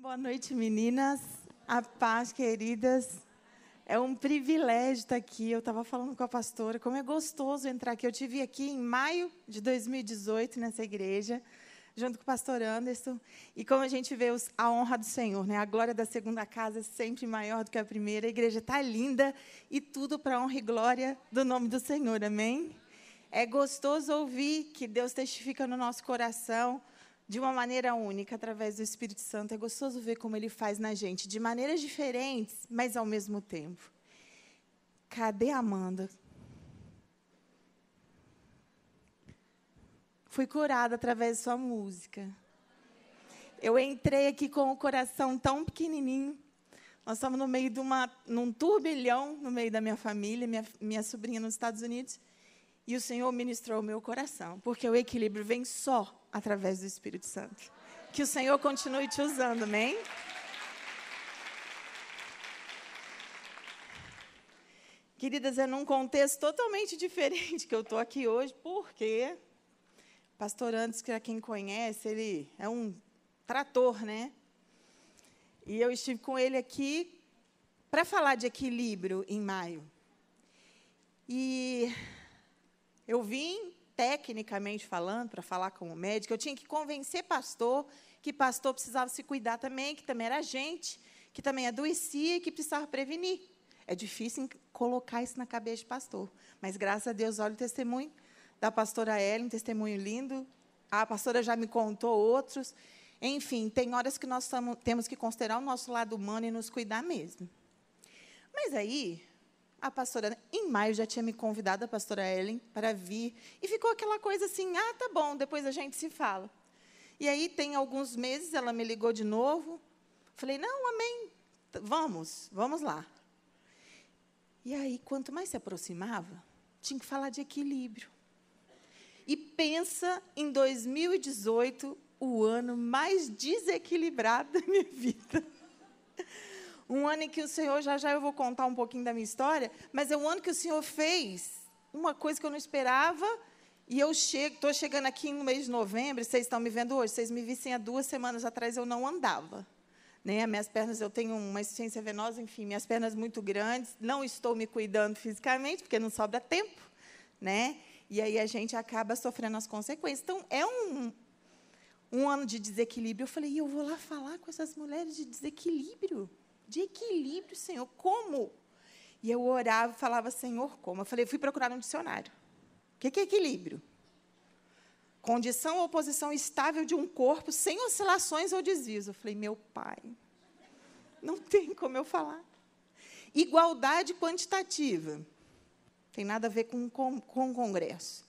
Boa noite, meninas. A paz, queridas. É um privilégio estar aqui. Eu estava falando com a pastora, como é gostoso entrar aqui. Eu estive aqui em maio de 2018, nessa igreja, junto com o pastor Anderson. E como a gente vê a honra do Senhor, né? A glória da segunda casa é sempre maior do que a primeira. A igreja está linda e tudo para a honra e glória do nome do Senhor. Amém? É gostoso ouvir que Deus testifica no nosso coração de uma maneira única, através do Espírito Santo. É gostoso ver como Ele faz na gente, de maneiras diferentes, mas ao mesmo tempo. Cadê a Amanda? Fui curada através de sua música. Eu entrei aqui com o coração tão pequenininho. Nós estamos no meio de num turbilhão, no meio da minha família, minha sobrinha nos Estados Unidos. E o Senhor ministrou o meu coração, porque o equilíbrio vem só através do Espírito Santo. Que o Senhor continue te usando, amém? Queridas, é num contexto totalmente diferente que eu estou aqui hoje, porque o pastor Anderson, que é quem conhece, ele é um trator, né? E eu estive com ele aqui para falar de equilíbrio em maio. E eu vim, tecnicamente falando, para falar como médica, eu tinha que convencer pastor que pastor precisava se cuidar também, que também era gente, que também adoecia e que precisava prevenir. É difícil colocar isso na cabeça de pastor. Mas, graças a Deus, olha o testemunho da pastora Ellen, um testemunho lindo. A pastora já me contou outros. Enfim, tem horas que nós temos que considerar o nosso lado humano e nos cuidar mesmo. Mas aí, a pastora, em maio, já tinha me convidado, a pastora Ellen, para vir. E ficou aquela coisa assim, tá bom, depois a gente se fala. E aí, tem alguns meses, ela me ligou de novo. Falei, não, amém, vamos lá. E aí, quanto mais se aproximava, tinha que falar de equilíbrio. E pensa em 2018, o ano mais desequilibrado da minha vida. Um ano em que o Senhor, já eu vou contar um pouquinho da minha história, mas é um ano que o Senhor fez uma coisa que eu não esperava, e eu estou chegando aqui no mês de novembro, vocês estão me vendo hoje, vocês me vissem há 2 semanas atrás, eu não andava. Né? Minhas pernas, eu tenho uma insuficiência venosa, enfim, minhas pernas muito grandes, não estou me cuidando fisicamente, porque não sobra tempo, né? E aí a gente acaba sofrendo as consequências. Então, é um ano de desequilíbrio. Eu falei, eu vou lá falar com essas mulheres de desequilíbrio. De equilíbrio, Senhor, como? E eu orava e falava, Senhor, como? Eu fui procurar no dicionário. O que é equilíbrio? Condição ou posição estável de um corpo, sem oscilações ou desvios. Eu falei, meu pai, não tem como eu falar. Igualdade quantitativa. Tem nada a ver com o Congresso.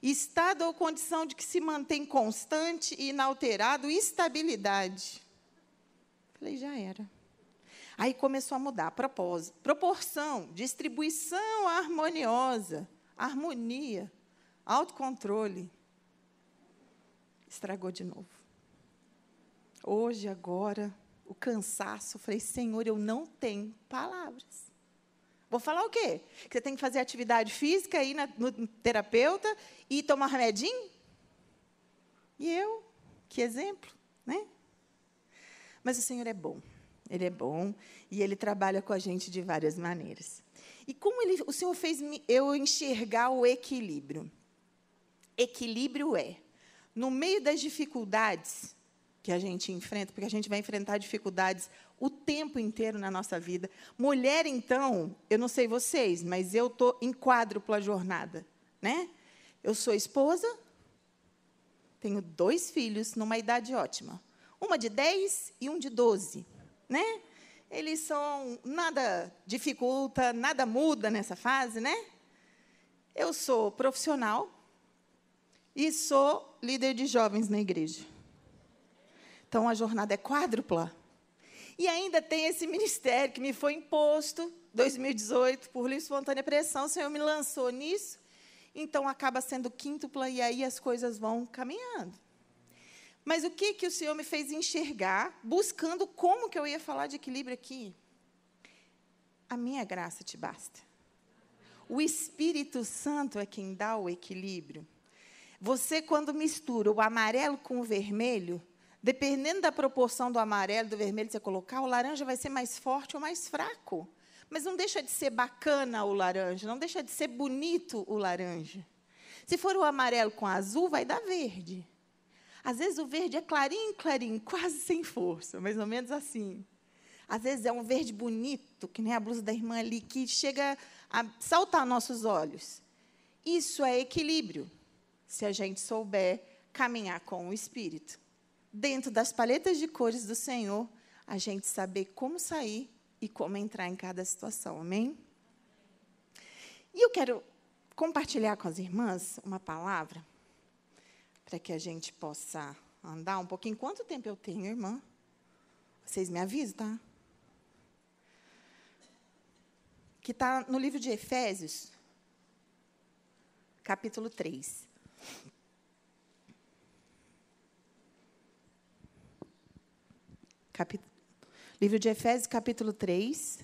Estado ou condição de que se mantém constante e inalterado, estabilidade. Eu falei, já era. Aí começou a mudar, propósito, proporção, distribuição harmoniosa, harmonia, autocontrole. Estragou de novo. Hoje, agora, o cansaço, falei, Senhor, eu não tenho palavras. Vou falar o quê? Que você tem que fazer atividade física, ir no terapeuta e tomar remedinho? E eu? Que exemplo, né? Mas o Senhor é bom. Ele é bom e Ele trabalha com a gente de várias maneiras. E como o Senhor fez eu enxergar o equilíbrio? Equilíbrio no meio das dificuldades que a gente enfrenta, porque a gente vai enfrentar dificuldades o tempo inteiro na nossa vida. Mulher, então, eu não sei vocês, mas eu estou em quádrupla jornada, né? Eu sou esposa, tenho 2 filhos numa idade ótima. Uma de 10 e um de 12. Né? Eles são, nada dificulta, nada muda nessa fase, né? Eu sou profissional e sou líder de jovens na igreja. Então, a jornada é quádrupla. E ainda tem esse ministério que me foi imposto, 2018, por livre e espontânea pressão, o Senhor me lançou nisso, então acaba sendo quíntupla e aí as coisas vão caminhando. Mas o que o Senhor me fez enxergar, buscando como que eu ia falar de equilíbrio aqui? A minha graça te basta. O Espírito Santo é quem dá o equilíbrio. Você, quando mistura o amarelo com o vermelho, Dependendo da proporção do amarelo, do vermelho que você colocar, o laranja vai ser mais forte ou mais fraco. Mas não deixa de ser bacana o laranja, não deixa de ser bonito o laranja. Se for o amarelo com azul, vai dar verde. Às vezes o verde é clarinho, clarinho, quase sem força, mais ou menos assim. Às vezes é um verde bonito, que nem a blusa da irmã ali, que chega a saltar nossos olhos. Isso é equilíbrio, se a gente souber caminhar com o Espírito. Dentro das paletas de cores do Senhor, a gente saber como sair e como entrar em cada situação. Amém? E eu quero compartilhar com as irmãs uma palavra para que a gente possa andar um pouquinho. Quanto tempo eu tenho, irmã? Vocês me avisam, tá? Que está no livro de Efésios, capítulo 3. Livro de Efésios, capítulo 3.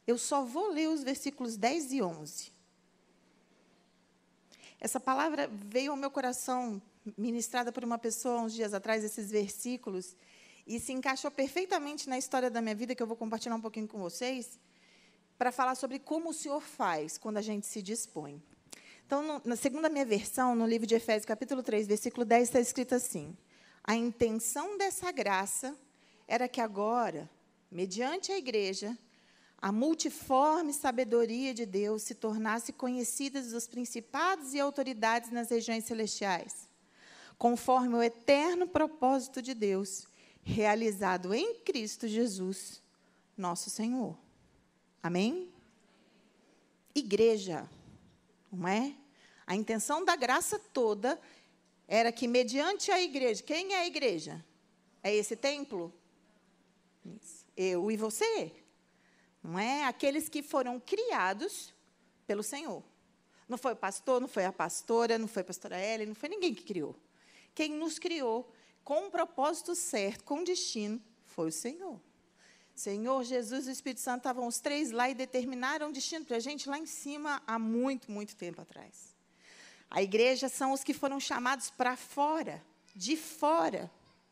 Eu só vou ler os versículos 10 e 11. Essa palavra veio ao meu coração, ministrada por uma pessoa uns dias atrás, esses versículos, e se encaixou perfeitamente na história da minha vida, que eu vou compartilhar um pouquinho com vocês, para falar sobre como o Senhor faz quando a gente se dispõe. Então, segundo a minha versão, no livro de Efésios, capítulo 3, versículo 10, está escrito assim: a intenção dessa graça era que agora, mediante a igreja, a multiforme sabedoria de Deus se tornasse conhecida dos principados e autoridades nas regiões celestiais, conforme o eterno propósito de Deus, realizado em Cristo Jesus, nosso Senhor. Amém? Igreja, não é? A intenção da graça toda era que, mediante a igreja, quem é a igreja? É esse templo? Isso. Eu e você. Não é? Aqueles que foram criados pelo Senhor. Não foi o pastor, não foi a pastora, não foi a pastora Ellen, não foi ninguém que criou. Quem nos criou com um propósito certo, com destino, foi o Senhor. Senhor, Jesus e o Espírito Santo estavam os três lá e determinaram um destino para a gente lá em cima há muito, muito tempo atrás. A igreja são os que foram chamados para fora, de fora.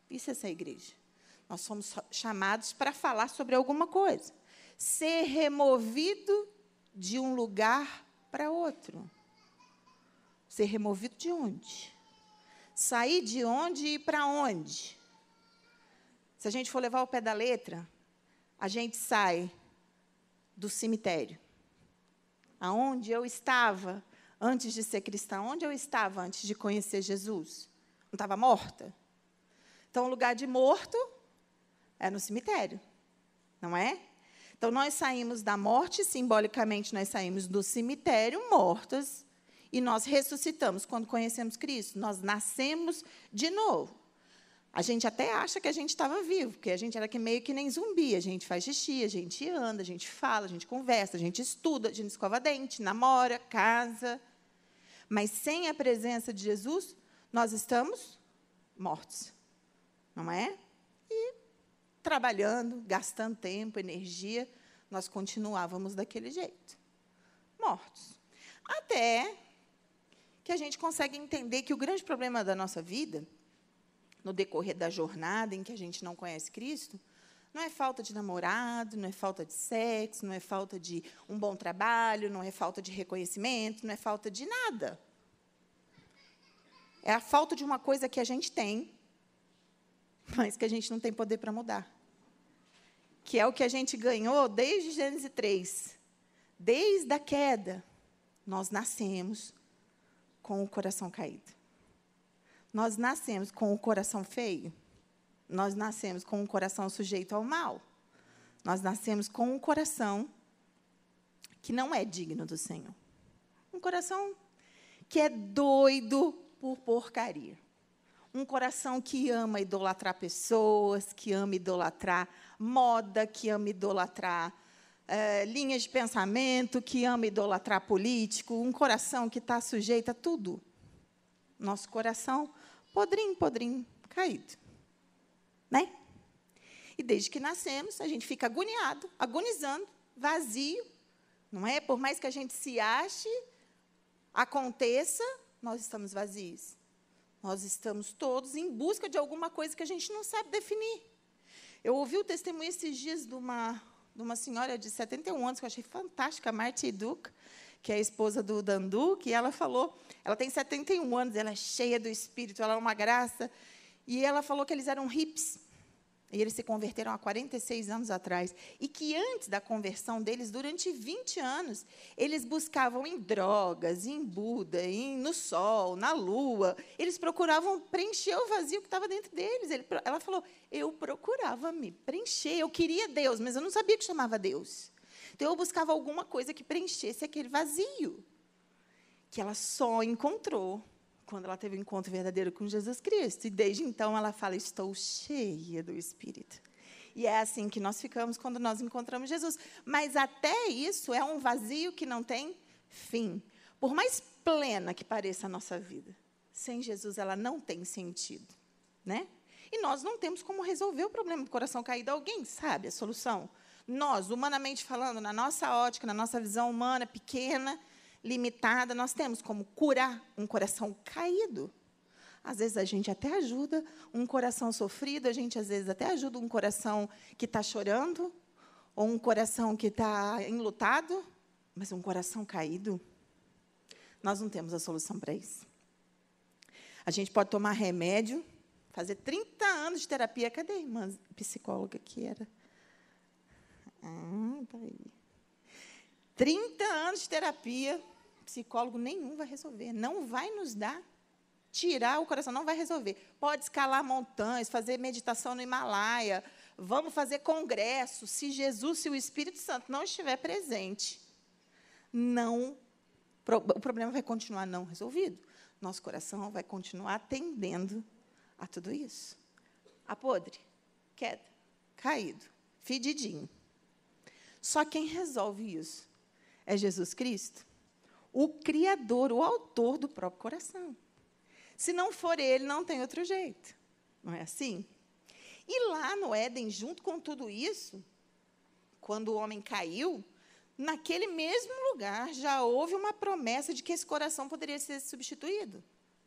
Isso é essa igreja. Nós somos chamados para falar sobre alguma coisa. Ser removido de um lugar para outro. Ser removido de onde? Sair de onde e ir para onde? Se a gente for levar ao pé da letra, a gente sai do cemitério. Aonde eu estava antes de ser cristã? Onde eu estava antes de conhecer Jesus? Não estava morta? Então, o lugar de morto é no cemitério, não é? Então, nós saímos da morte, simbolicamente, nós saímos do cemitério mortas, e nós ressuscitamos quando conhecemos Cristo. Nós nascemos de novo. A gente até acha que a gente estava vivo, porque a gente era meio que nem zumbi. A gente faz xixi, a gente anda, a gente fala, a gente conversa, a gente estuda, a gente escova dente, namora, casa. Mas sem a presença de Jesus, nós estamos mortos, não é? E trabalhando, gastando tempo, energia, nós continuávamos daquele jeito, mortos. Até que a gente consegue entender que o grande problema da nossa vida, no decorrer da jornada em que a gente não conhece Cristo, não é falta de namorado, não é falta de sexo, não é falta de um bom trabalho, não é falta de reconhecimento, não é falta de nada. É a falta de uma coisa que a gente tem, mas que a gente não tem poder para mudar. Que é o que a gente ganhou desde Gênesis 3. Desde a queda, nós nascemos com o coração caído. Nós nascemos com o coração feio. Nós nascemos com um coração sujeito ao mal. Nós nascemos com um coração que não é digno do Senhor. Um coração que é doido por porcaria. Um coração que ama idolatrar pessoas, que ama idolatrar moda, que ama idolatrar linhas de pensamento, que ama idolatrar político. Um coração que está sujeito a tudo. Nosso coração, podrinho, podrinho, caído. Né? E desde que nascemos, a gente fica agoniado, agonizando, vazio. Não é? Por mais que a gente se ache, aconteça, nós estamos vazios. Nós estamos todos em busca de alguma coisa que a gente não sabe definir. Eu ouvi o testemunho esses dias de uma senhora de 71 anos, que eu achei fantástica, a Marti Duca, que é a esposa do Dandu, que ela falou, ela tem 71 anos, ela é cheia do Espírito, ela é uma graça, e ela falou que eles eram hippies, e eles se converteram há 46 anos atrás, e que antes da conversão deles, durante 20 anos, eles buscavam em drogas, em Buda, no sol, na lua, eles procuravam preencher o vazio que estava dentro deles. Ela falou, eu procurava me preencher, eu queria Deus, mas eu não sabia que chamava Deus. Então, eu buscava alguma coisa que preenchesse aquele vazio, que ela só encontrou quando ela teve um encontro verdadeiro com Jesus Cristo. E, desde então, ela fala, estou cheia do Espírito. E é assim que nós ficamos quando nós encontramos Jesus. Mas, até isso, é um vazio que não tem fim. Por mais plena que pareça a nossa vida, sem Jesus, ela não tem sentido, né? E nós não temos como resolver o problema do coração caído. Alguém sabe a solução? Nós, humanamente falando, na nossa ótica, na nossa visão humana pequena, limitada, nós temos como curar um coração caído. Às vezes, a gente até ajuda um coração sofrido, a gente, às vezes, até ajuda um coração que está chorando, ou um coração que está enlutado, mas um coração caído, nós não temos a solução para isso. A gente pode tomar remédio, fazer 30 anos de terapia. Cadê a irmã psicóloga que era? Tá aí. 30 anos de terapia, psicólogo nenhum vai resolver. Não vai nos dar, tirar o coração, não vai resolver. Pode escalar montanhas, fazer meditação no Himalaia, vamos fazer congresso. Se Jesus, se o Espírito Santo não estiver presente, o problema vai continuar não resolvido. Nosso coração vai continuar atendendo a tudo isso. A podre, queda, caído, fedidinho. Só quem resolve isso é Jesus Cristo, o Criador, o autor do próprio coração. Se não for Ele, não tem outro jeito. Não é assim? E lá no Éden, junto com tudo isso, quando o homem caiu, naquele mesmo lugar já houve uma promessa de que esse coração poderia ser substituído.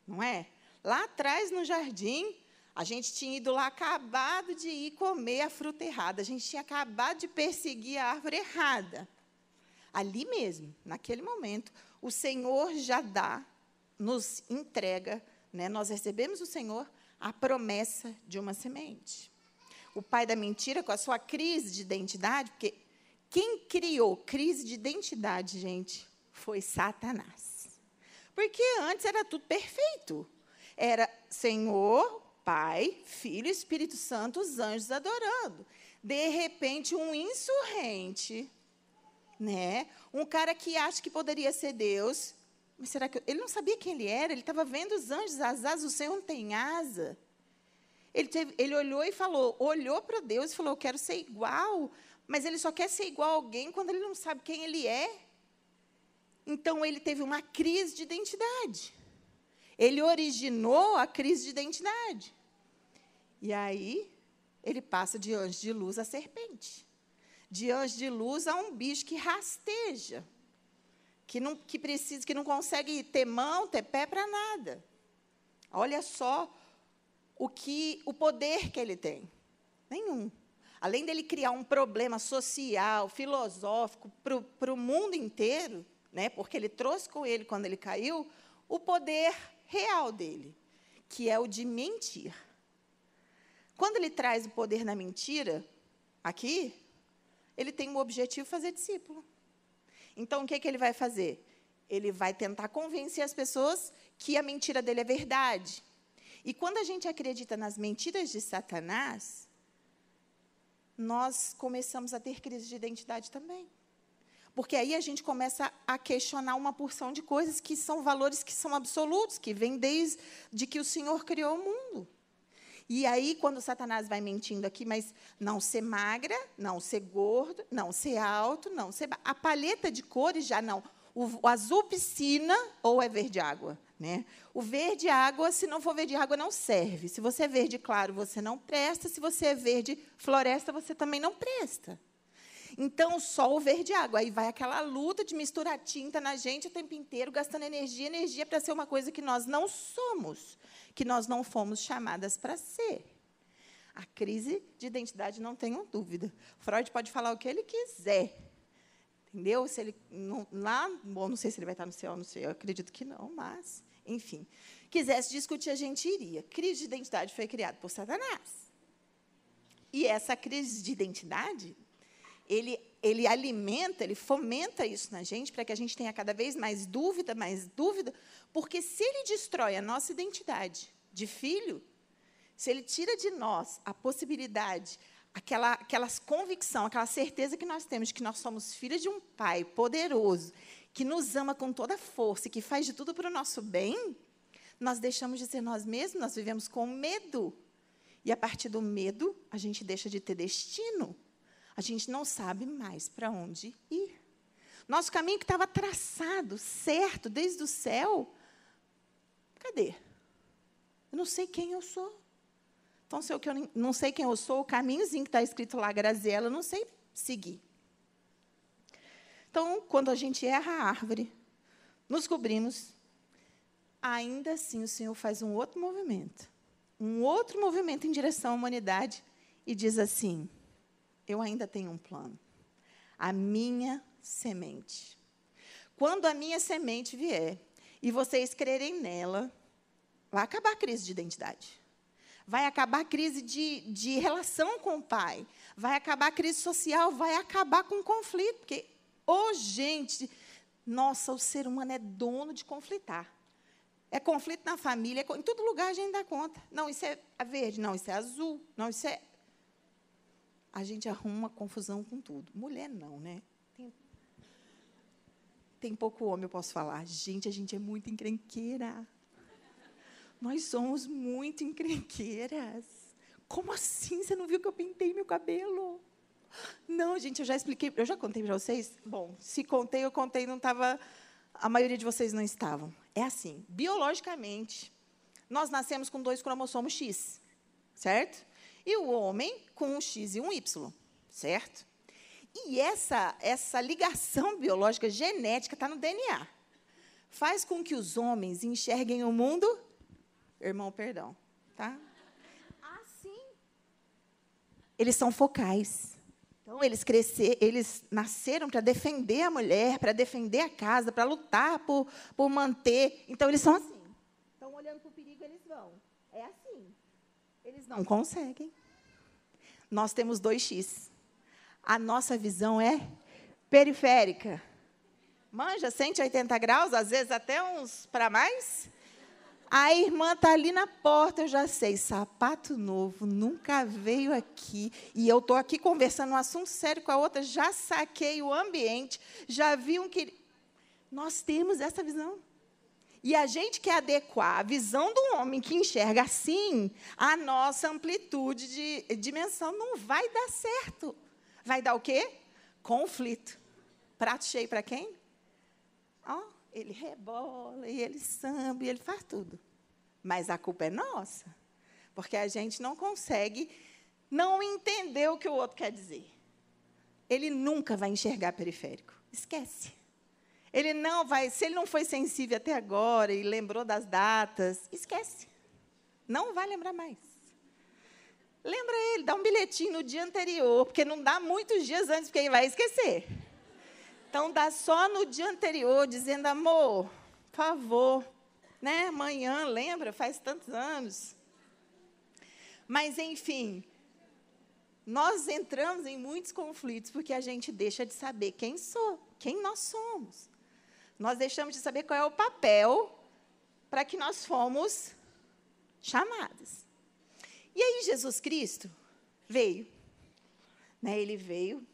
Não é? Lá atrás, no jardim, a gente tinha ido lá, acabado de ir comer a fruta errada. A gente tinha acabado de perseguir a árvore errada. Ali mesmo, naquele momento, o Senhor já nos entrega, né, nós recebemos do Senhor a promessa de uma semente. O pai da mentira, com a sua crise de identidade, porque quem criou crise de identidade, gente, foi Satanás. Porque antes era tudo perfeito. Era Senhor, Pai, Filho, Espírito Santo, os anjos adorando. De repente, um insurrente, né? Um cara que acha que poderia ser Deus, mas será que ele não sabia quem ele era? Ele estava vendo os anjos, as asas, o Senhor não tem asa. Ele olhou para Deus e falou, eu quero ser igual, mas ele só quer ser igual a alguém quando ele não sabe quem ele é. Então, ele teve uma crise de identidade. Ele originou a crise de identidade. E aí, ele passa de anjo de luz a serpente. De anjo de luz a um bicho que rasteja, que não consegue ter mão, ter pé para nada. Olha só o poder que ele tem. Nenhum. Além dele criar um problema social, filosófico para o mundo inteiro, né, porque ele trouxe com ele, quando ele caiu, o poder real dele, que é o de mentir. Quando ele traz o poder na mentira, aqui, ele tem o objetivo de fazer discípulo. Então, o que ele vai fazer? Ele vai tentar convencer as pessoas que a mentira dele é verdade. E quando a gente acredita nas mentiras de Satanás, nós começamos a ter crise de identidade também. Porque aí a gente começa a questionar uma porção de coisas que são valores que são absolutos, que vêm desde que o Senhor criou o mundo. E aí, quando Satanás vai mentindo aqui, mas não ser magra, não ser gordo, não ser alto, não ser... A paleta de cores já não. O azul piscina ou é verde água, né? O verde água, se não for verde água, não serve. Se você é verde claro, você não presta. Se você é verde floresta, você também não presta. Então, só o verde água. Aí vai aquela luta de misturar tinta na gente o tempo inteiro, gastando energia para ser uma coisa que nós não somos, que nós não fomos chamadas para ser. A crise de identidade, não tenho dúvida. Freud pode falar o que ele quiser. Entendeu? Se ele bom, não sei se ele vai estar no céu, não sei, eu acredito que não, mas, enfim. Quisesse discutir, a gente iria. Crise de identidade foi criada por Satanás. E essa crise de identidade, ele alimenta, ele fomenta isso na gente, para que a gente tenha cada vez mais dúvida, porque se ele destrói a nossa identidade de filho, se ele tira de nós a possibilidade, aquelas convicção, aquela certeza que nós temos de que nós somos filhos de um Pai poderoso, que nos ama com toda a força e que faz de tudo para o nosso bem, nós deixamos de ser nós mesmos, nós vivemos com medo. E, a partir do medo, a gente deixa de ter destino. A gente não sabe mais para onde ir. Nosso caminho que estava traçado, certo, desde o céu, cadê? Eu não sei quem eu sou. Então, se eu não sei quem eu sou, o caminhozinho que está escrito lá, Graziela, eu não sei seguir. Então, quando a gente erra a árvore, nos cobrimos, ainda assim o Senhor faz um outro movimento em direção à humanidade, e diz assim, eu ainda tenho um plano. A minha semente. Quando a minha semente vier, e vocês crerem nela, vai acabar a crise de identidade. Vai acabar a crise de relação com o Pai. Vai acabar a crise social, vai acabar com o conflito. Porque, gente, nossa, o ser humano é dono de conflitar. É conflito na família, em todo lugar a gente dá conta. Não, isso é verde, não, isso é azul, não, isso é... A gente arruma confusão com tudo. Mulher não, né? Tem pouco homem, eu posso falar. Gente, a gente é muito encrenqueira. Nós somos muito encrenqueiras. Como assim? Você não viu que eu pintei meu cabelo? Não, gente, eu já expliquei. Eu já contei para vocês? Bom, se contei, eu contei, não estava... A maioria de vocês não estavam. É assim, biologicamente, nós nascemos com 2 cromossomos X, certo? E o homem com um X e um Y, certo? E essa ligação biológica, genética, está no DNA. Faz com que os homens enxerguem o mundo... Irmão, perdão, tá? Assim. Eles são focais. Então, eles nasceram para defender a mulher, para defender a casa, para lutar por manter. Então, eles são assim. Estão olhando para o perigo, eles vão. É assim. Eles não conseguem. Nós temos 2X. A nossa visão é periférica. Manja, 180 graus, às vezes até uns para mais. A irmã está ali na porta, eu já sei, sapato novo, nunca veio aqui. E eu estou aqui conversando um assunto sério com a outra, já saquei o ambiente, já vi que... Nós temos essa visão. E a gente quer adequar a visão do homem que enxerga assim, a nossa amplitude de dimensão. Não vai dar certo. Vai dar o quê? Conflito. Prato cheio para quem? Ele rebola, e ele samba, e ele faz tudo. Mas a culpa é nossa, porque a gente não consegue não entender o que o outro quer dizer. Ele nunca vai enxergar periférico. Esquece. Ele não vai, se ele não foi sensível até agora e lembrou das datas, esquece. Não vai lembrar mais. Lembra ele, dá um bilhetinho no dia anterior, porque não dá muitos dias antes, porque ele vai esquecer. Então, dá só no dia anterior, dizendo, amor, por favor, né? Amanhã, lembra? Faz tantos anos. Mas, enfim, nós entramos em muitos conflitos porque a gente deixa de saber quem nós somos. Nós deixamos de saber qual é o papel para que nós fomos chamados. E aí, Jesus Cristo veio. Né? Ele veio,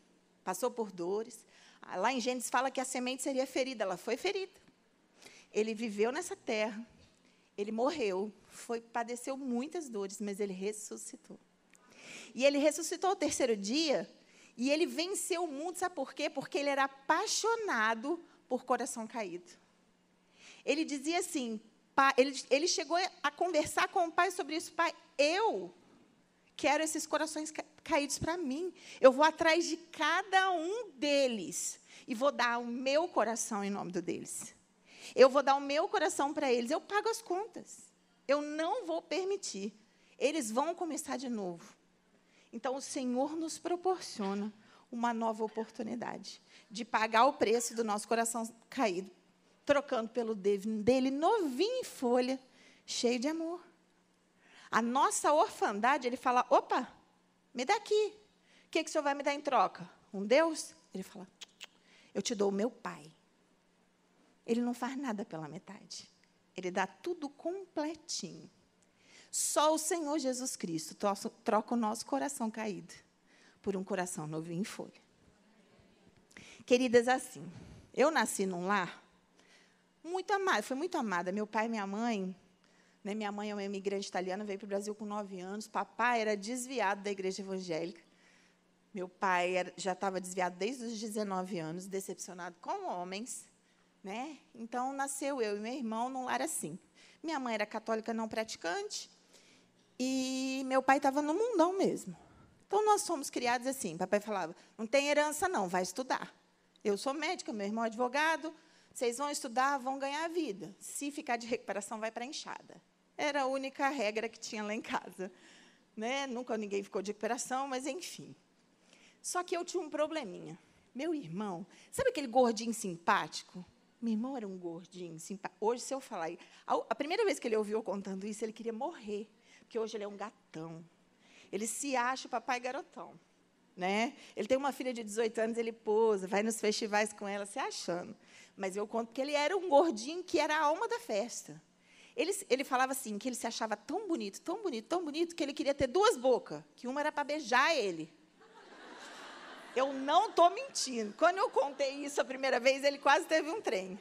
passou por dores. Lá em Gênesis fala que a semente seria ferida, ela foi ferida. Ele viveu nessa terra, ele morreu, padeceu muitas dores, mas ele ressuscitou. E ele ressuscitou ao 3º dia, e ele venceu o mundo, sabe por quê? Porque ele era apaixonado por coração caído. Ele dizia assim, ele chegou a conversar com o Pai sobre isso, Pai, eu quero esses corações caídos para mim. Eu vou atrás de cada um deles e vou dar o meu coração em nome deles. Eu vou dar o meu coração para eles. Eu pago as contas. Eu não vou permitir. Eles vão começar de novo. Então, o Senhor nos proporciona uma nova oportunidade de pagar o preço do nosso coração caído, trocando pelo dele novinho em folha, cheio de amor. A nossa orfandade, ele fala, opa, me dá aqui. O que o Senhor vai me dar em troca? Um Deus? Ele fala, eu te dou o meu Pai. Ele não faz nada pela metade. Ele dá tudo completinho. Só o Senhor Jesus Cristo troca o nosso coração caído por um coração novinho em folha. Queridas, assim, eu nasci num lar muito amado, fui muito amada. Meu pai e minha mãe, né, minha mãe é uma imigrante italiana, veio para o Brasil com 9 anos. Papai era desviado da igreja evangélica. Meu pai já estava desviado desde os 19 anos, decepcionado com homens. Né? Então, nasceu eu e meu irmão num lar assim. Minha mãe era católica não praticante e meu pai estava no mundão mesmo. Então, nós fomos criados assim. Papai falava, não tem herança, não, vai estudar. Eu sou médica, meu irmão é advogado, vocês vão estudar, vão ganhar a vida. Se ficar de recuperação, vai para a enxada. Era a única regra que tinha lá em casa. Né? Nunca ninguém ficou de recuperação, mas, enfim. Só que eu tinha um probleminha. Meu irmão, sabe aquele gordinho simpático? Meu irmão era um gordinho simpático. Hoje, se eu falar... A primeira vez que ele ouviu eu contando isso, ele queria morrer, porque hoje ele é um gatão. Ele se acha o papai garotão. Né? Ele tem uma filha de 18 anos, ele posa, vai nos festivais com ela, se achando. Mas eu conto que ele era um gordinho que era a alma da festa. Ele falava assim, que ele se achava tão bonito, tão bonito, tão bonito, que ele queria ter 2 bocas, que uma era para beijar ele. Eu não estou mentindo. Quando eu contei isso a primeira vez, ele quase teve um trem.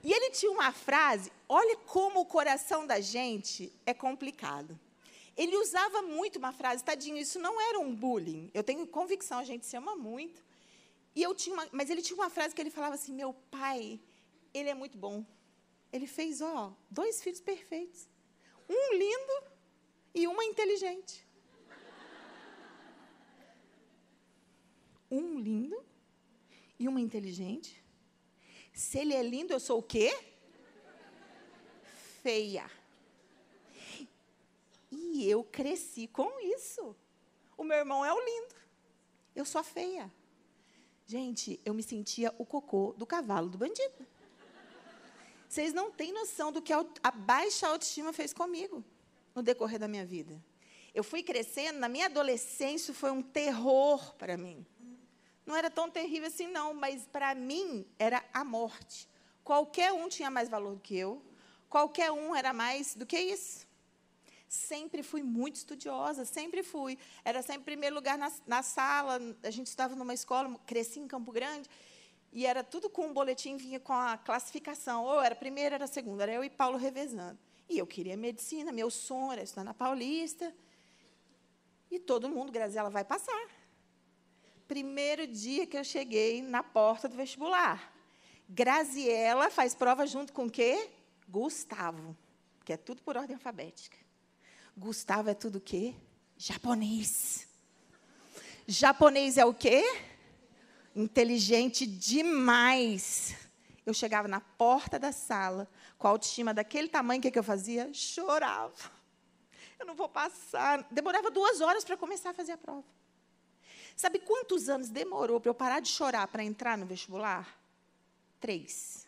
E ele tinha uma frase, olha como o coração da gente é complicado. Ele usava muito uma frase, tadinho, isso não era um bullying. Eu tenho convicção, a gente se ama muito. Mas ele tinha uma frase que ele falava assim, meu pai, ele é muito bom. Ele fez, 2 filhos perfeitos. Um lindo e uma inteligente. Um lindo e uma inteligente. Se ele é lindo, eu sou o quê? Feia. E eu cresci com isso. O meu irmão é o lindo. Eu sou a feia. Gente, eu me sentia o cocô do cavalo do bandido. Vocês não têm noção do que a baixa autoestima fez comigo no decorrer da minha vida. Eu fui crescendo, na minha adolescência, foi um terror para mim. Não era tão terrível assim, não, mas, para mim, era a morte. Qualquer um tinha mais valor do que eu, qualquer um era mais do que isso. Sempre fui muito estudiosa, sempre fui. Era sempre primeiro lugar na sala, a gente estava numa escola, cresci em Campo Grande, e era tudo com um boletim, vinha com a classificação, ou era primeira, era segunda, era eu e Paulo revezando. E eu queria medicina, meu sonho era estudar na Paulista, e todo mundo, Graziela, vai passar. Primeiro dia que eu cheguei na porta do vestibular. Graziela faz prova junto com o quê? Gustavo, que é tudo por ordem alfabética. Gustavo é tudo o quê? Japonês. Japonês é o quê? Inteligente demais. Eu chegava na porta da sala, com a autoestima daquele tamanho, o que eu fazia? Chorava. Eu não vou passar. Demorava 2 horas para começar a fazer a prova. Sabe quantos anos demorou para eu parar de chorar para entrar no vestibular? 3.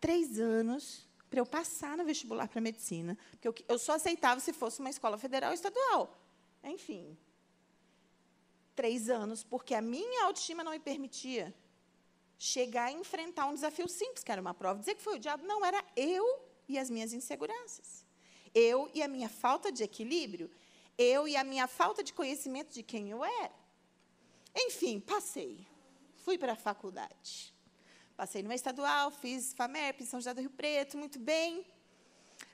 3 anos para eu passar no vestibular para medicina. Porque eu só aceitava se fosse uma escola federal ou estadual. Enfim. 3 anos, porque a minha autoestima não me permitia chegar e enfrentar um desafio simples, que era uma prova. Dizer que foi o diabo, não, era eu e as minhas inseguranças. Eu e a minha falta de equilíbrio, eu e a minha falta de conhecimento de quem eu era. Enfim, passei. Fui para a faculdade. Passei numa estadual, fiz FAMERP, em São José do Rio Preto, muito bem.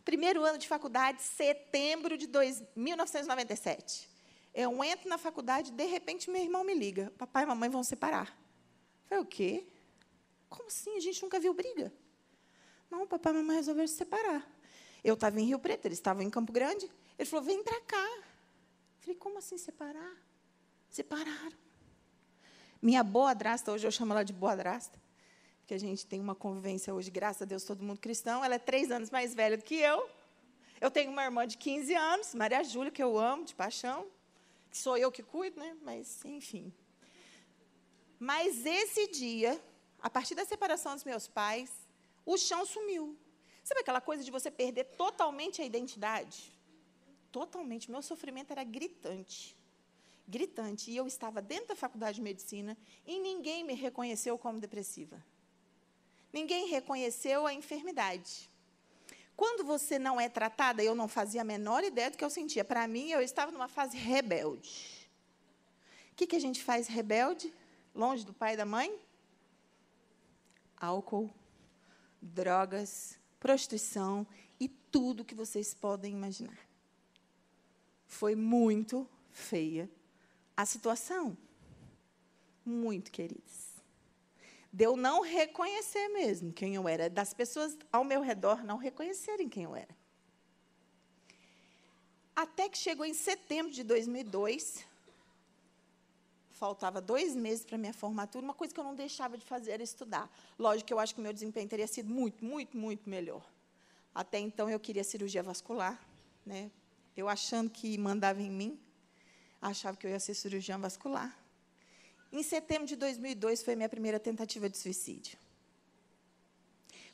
Primeiro ano de faculdade, setembro de 1997. Eu entro na faculdade, de repente, meu irmão me liga. Papai e mamãe vão separar. Eu falei, o quê? Como assim? A gente nunca viu briga. Não, papai e mamãe resolveram se separar. Eu estava em Rio Preto, eles estavam em Campo Grande. Ele falou, vem para cá. Eu falei, como assim separar? Separaram. Minha boadrasta, hoje eu chamo ela de boadrasta, porque a gente tem uma convivência hoje, graças a Deus, todo mundo cristão. Ela é 3 anos mais velha do que eu. Eu tenho uma irmã de 15 anos, Maria Júlia, que eu amo, de paixão, que sou eu que cuido, né? Mas, enfim. Mas esse dia, a partir da separação dos meus pais, o chão sumiu. Sabe aquela coisa de você perder totalmente a identidade? Totalmente. Meu sofrimento era gritante. Gritante. E eu estava dentro da faculdade de medicina e ninguém me reconheceu como depressiva. Ninguém reconheceu a enfermidade. Quando você não é tratada, eu não fazia a menor ideia do que eu sentia. Para mim, eu estava numa fase rebelde. O que a gente faz rebelde? Longe do pai e da mãe? Álcool, drogas, prostituição e tudo que vocês podem imaginar. Foi muito feia a situação. Muito, queridos. De eu não reconhecer mesmo quem eu era, das pessoas ao meu redor não reconhecerem quem eu era. Até que chegou em setembro de 2002, faltava 2 meses para a minha formatura, uma coisa que eu não deixava de fazer era estudar. Lógico que eu acho que o meu desempenho teria sido muito, muito, muito melhor. Até então, eu queria cirurgia vascular, né? Eu achando que mandava em mim, achava que eu ia ser cirurgiã vascular. Em setembro de 2002, foi a minha primeira tentativa de suicídio.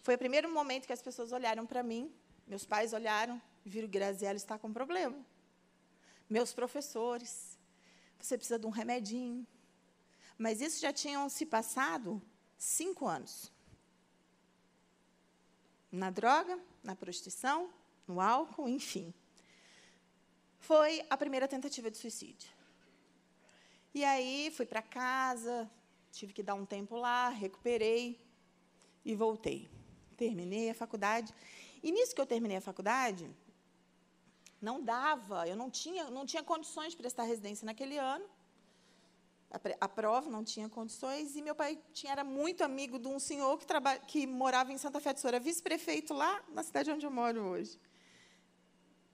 Foi o primeiro momento que as pessoas olharam para mim, meus pais olharam, viram que Graziela está com problema. Meus professores, você precisa de um remedinho. Mas isso já tinham se passado 5 anos. Na droga, na prostituição, no álcool, enfim. Foi a primeira tentativa de suicídio. E aí, fui para casa, tive que dar um tempo lá, recuperei e voltei. Terminei a faculdade. E, nisso que eu terminei a faculdade, não dava, eu não tinha condições de prestar residência naquele ano. A prova não tinha condições, e meu pai era muito amigo de um senhor que morava em Santa Fé do Sul, era vice-prefeito lá na cidade onde eu moro hoje.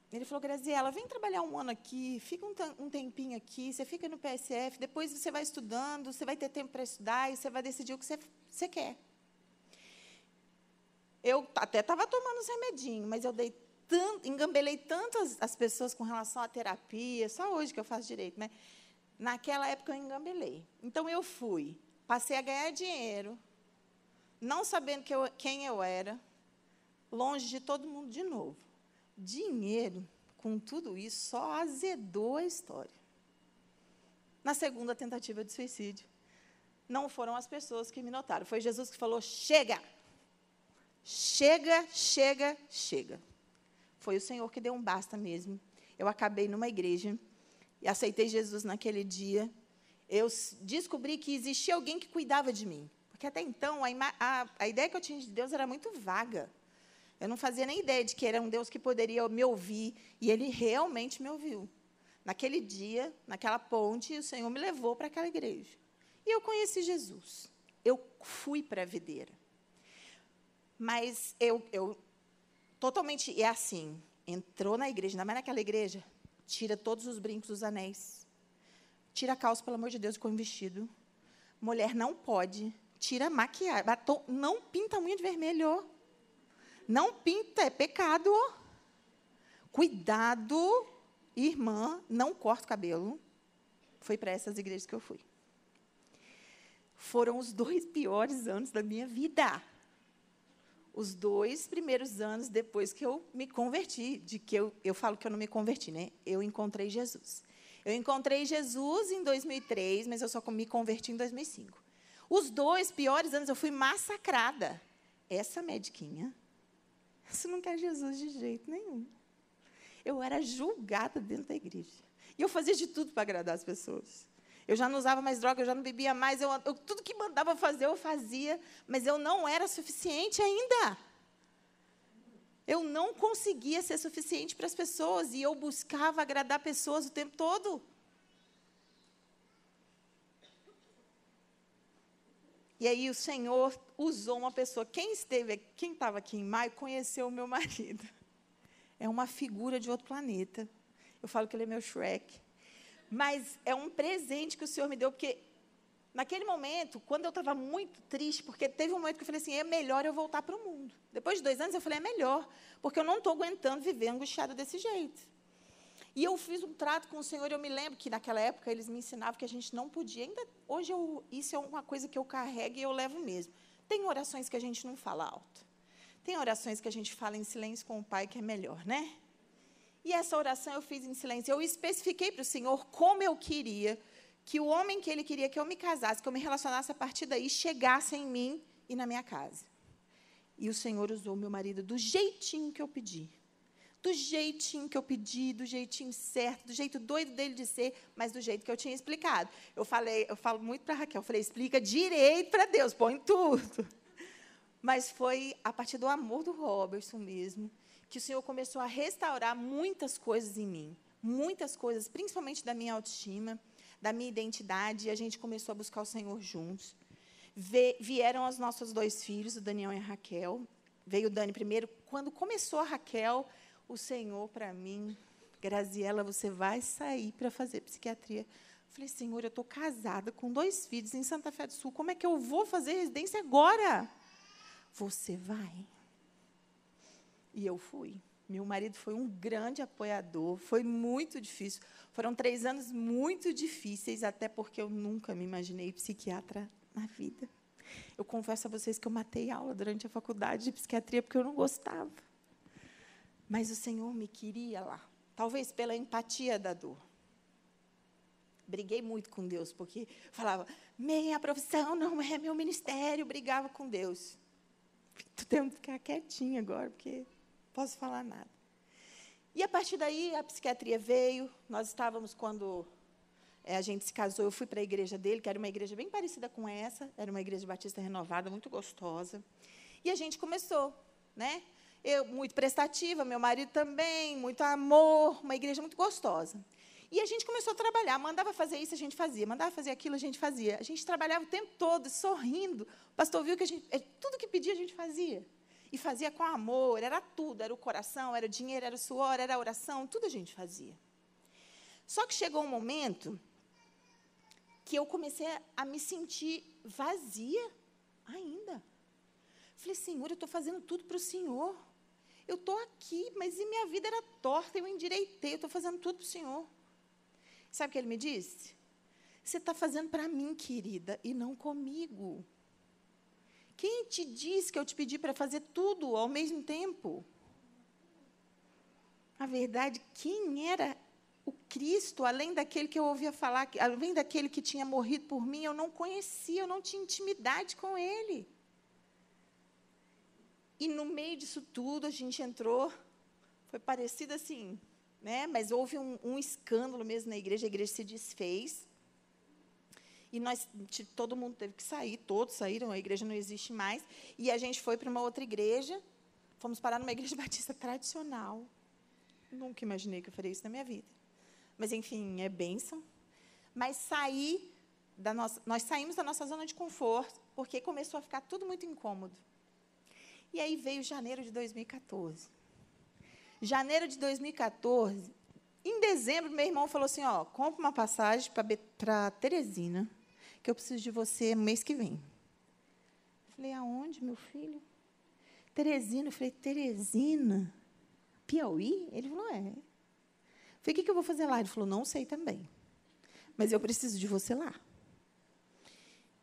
Ele falou, Graziela, vem trabalhar 1 ano aqui, fica um tempinho aqui, você fica no PSF, depois você vai estudando, você vai ter tempo para estudar, e você vai decidir o que você quer. Eu até estava tomando os remedinhos, mas eu engambelei tanto as pessoas com relação à terapia, só hoje que eu faço direito, né? Naquela época, eu engambelei. Então, eu fui, passei a ganhar dinheiro, não sabendo quem eu era, longe de todo mundo de novo. Dinheiro, com tudo isso, só azedou a história. Na segunda tentativa de suicídio, não foram as pessoas que me notaram. Foi Jesus que falou, chega! Chega, chega, chega. Foi o Senhor que deu um basta mesmo. Eu acabei numa igreja e aceitei Jesus naquele dia. Eu descobri que existia alguém que cuidava de mim. Porque, até então, a ideia que eu tinha de Deus era muito vaga. Eu não fazia nem ideia de que era um Deus que poderia me ouvir, e Ele realmente me ouviu. Naquele dia, naquela ponte, o Senhor me levou para aquela igreja. E eu conheci Jesus. Eu fui para a videira. Mas eu totalmente, é assim, entrou na igreja, ainda mais naquela igreja, tira todos os brincos, os anéis, tira a calça, pelo amor de Deus, com o vestido. Mulher não pode, tira maquiagem, batom, não pinta a unha de vermelho. Não pinta, é pecado. Cuidado, irmã, não corta o cabelo. Foi para essas igrejas que eu fui. Foram os 2 piores anos da minha vida. Os 2 primeiros anos depois que eu me converti, de que eu falo que eu não me converti, né? Eu encontrei Jesus. Eu encontrei Jesus em 2003, mas eu só me converti em 2005. Os 2 piores anos eu fui massacrada. Essa mediquinha, isso não quer Jesus de jeito nenhum. Eu era julgada dentro da igreja. E eu fazia de tudo para agradar as pessoas. Eu já não usava mais droga, eu já não bebia mais, tudo que mandava fazer, eu fazia, mas eu não era suficiente ainda. Eu não conseguia ser suficiente para as pessoas, e eu buscava agradar pessoas o tempo todo. E aí o Senhor usou uma pessoa. Quem estava aqui em maio conheceu o meu marido. É uma figura de outro planeta. Eu falo que ele é meu Shrek. Mas é um presente que o Senhor me deu, porque naquele momento, quando eu estava muito triste, porque teve um momento que eu falei assim, é melhor eu voltar para o mundo. Depois de 2 anos, eu falei, é melhor, porque eu não estou aguentando viver angustiada desse jeito. E eu fiz um trato com o Senhor, eu me lembro que, naquela época, eles me ensinavam que a gente não podia, ainda hoje, isso é uma coisa que eu carrego e eu levo mesmo. Tem orações que a gente não fala alto. Tem orações que a gente fala em silêncio com o Pai, que é melhor, né? E essa oração eu fiz em silêncio. Eu especifiquei para o Senhor como eu queria que o homem que Ele queria que eu me casasse, que eu me relacionasse a partir daí, chegasse em mim e na minha casa. E o Senhor usou meu marido do jeitinho que eu pedi. Do jeitinho que eu pedi, do jeitinho certo, do jeito doido dele de ser, mas do jeito que eu tinha explicado. Eu falo muito para a Raquel, eu falei, explica direito para Deus, põe tudo. Mas foi a partir do amor do Robertson mesmo, que o Senhor começou a restaurar muitas coisas em mim. Muitas coisas, principalmente da minha autoestima, da minha identidade, e a gente começou a buscar o Senhor juntos. Vieram os nossos 2 filhos, o Daniel e a Raquel. Veio o Dani primeiro. Quando começou a Raquel, o Senhor, para mim, Graziela, você vai sair para fazer psiquiatria. Eu falei, Senhor, eu estou casada com 2 filhos em Santa Fé do Sul, como é que eu vou fazer residência agora? Você vai. E eu fui. Meu marido foi um grande apoiador, foi muito difícil. Foram 3 anos muito difíceis, até porque eu nunca me imaginei psiquiatra na vida. Eu confesso a vocês que eu matei aula durante a faculdade de psiquiatria, porque eu não gostava. Mas o Senhor me queria lá, talvez pela empatia da dor. Briguei muito com Deus, porque falava, minha profissão não é meu ministério, brigava com Deus. Estou tendo que ficar quietinha agora, porque não posso falar nada. E, a partir daí, a psiquiatria veio. Nós estávamos, quando a gente se casou, eu fui para a igreja dele, que era uma igreja bem parecida com essa, era uma igreja batista renovada, muito gostosa. E a gente começou, né? Eu, muito prestativa, meu marido também, muito amor, uma igreja muito gostosa. E a gente começou a trabalhar, mandava fazer isso, a gente fazia, mandava fazer aquilo, a gente fazia. A gente trabalhava o tempo todo, sorrindo. O pastor viu que tudo que pedia, a gente fazia. E fazia com amor, era tudo, era o coração, era o dinheiro, era o suor, era a oração, tudo a gente fazia. Só que chegou um momento que eu comecei a me sentir vazia ainda. Falei, Senhor, eu estou fazendo tudo para o Senhor. Eu estou aqui, mas minha vida era torta, eu endireitei, eu estou fazendo tudo para o Senhor. Sabe o que ele me disse? Você está fazendo para mim, querida, e não comigo. Quem te disse que eu te pedi para fazer tudo ao mesmo tempo? Na verdade, quem era o Cristo, além daquele que eu ouvia falar, além daquele que tinha morrido por mim, eu não conhecia, eu não tinha intimidade com ele. E, no meio disso tudo, a gente entrou, foi parecido assim, né? Mas houve um escândalo mesmo na igreja, a igreja se desfez. E todo mundo teve que sair, todos saíram, a igreja não existe mais. E a gente foi para uma outra igreja, fomos parar numa igreja batista tradicional. Nunca imaginei que eu faria isso na minha vida. Mas, enfim, é bênção. Mas nós saímos da nossa zona de conforto, porque começou a ficar tudo muito incômodo. E aí veio janeiro de 2014. Janeiro de 2014, em dezembro, meu irmão falou assim, compra uma passagem para Teresina, que eu preciso de você no mês que vem. Eu falei, aonde, meu filho? Teresina. Eu falei, Teresina? Piauí? Ele falou, é. Eu falei, o que eu vou fazer lá? Ele falou, não sei também, mas eu preciso de você lá.